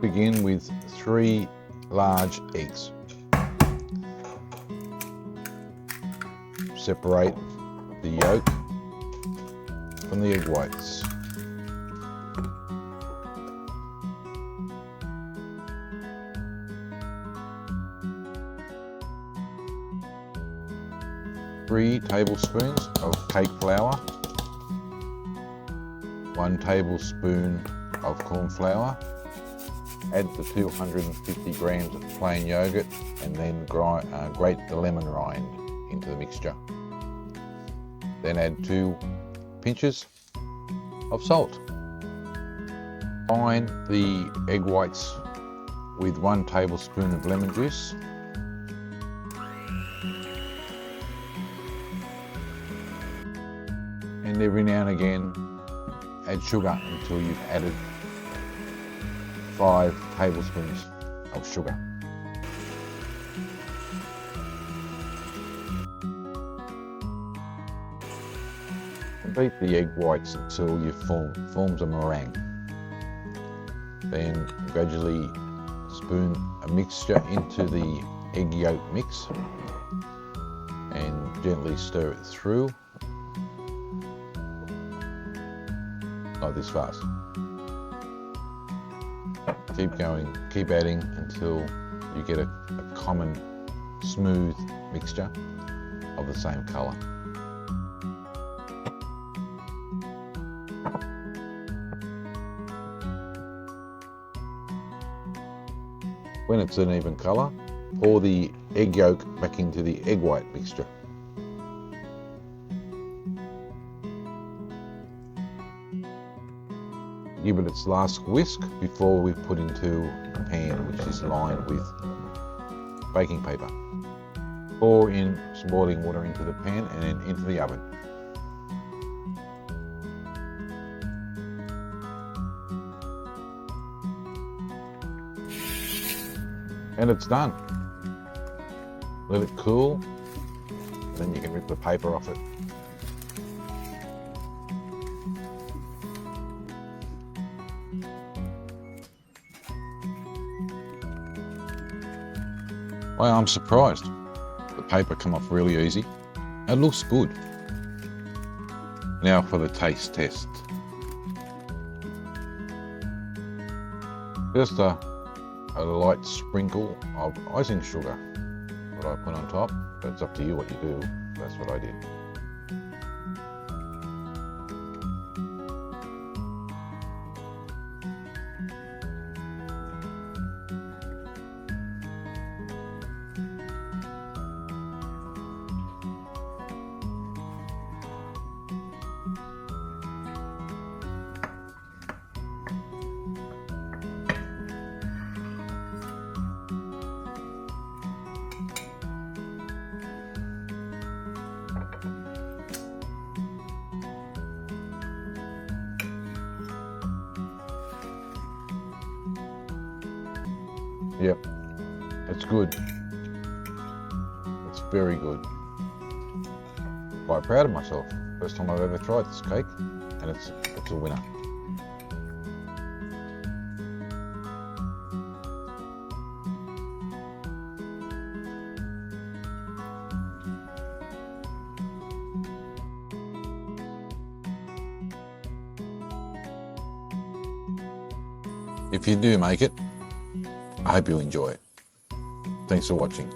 Begin with 3 large eggs. Separate the yolk from the egg whites. Three tablespoons of cake flour, 1 tablespoon of corn flour, add the 250 grams of plain yogurt and then grate the lemon rind into the mixture. Then add 2 pinches of salt. Combine the egg whites with 1 tablespoon of lemon juice. And every now and again add sugar until you've added 5 tablespoons of sugar. And beat the egg whites until you forms a meringue. Then gradually spoon a mixture into the egg yolk mix and gently stir it through. Not this fast. Keep going, keep adding until you get a common smooth mixture of the same colour. When it's an even colour, pour the egg yolk back into the egg white mixture. Give it its last whisk before we put into a pan which is lined with baking paper. Pour in some boiling water into the pan and then into the oven. And it's done. Let it cool, then you can rip the paper off it. Well, I'm surprised. The paper come off really easy. It looks good. Now for the taste test. Just a light sprinkle of icing sugar, what I put on top, but it's up to you what you do. That's what I did. Yep, it's good. It's very good. Quite proud of myself. First time I've ever tried this cake, and it's a winner. If you do make it, I hope you enjoy it. Thanks for watching.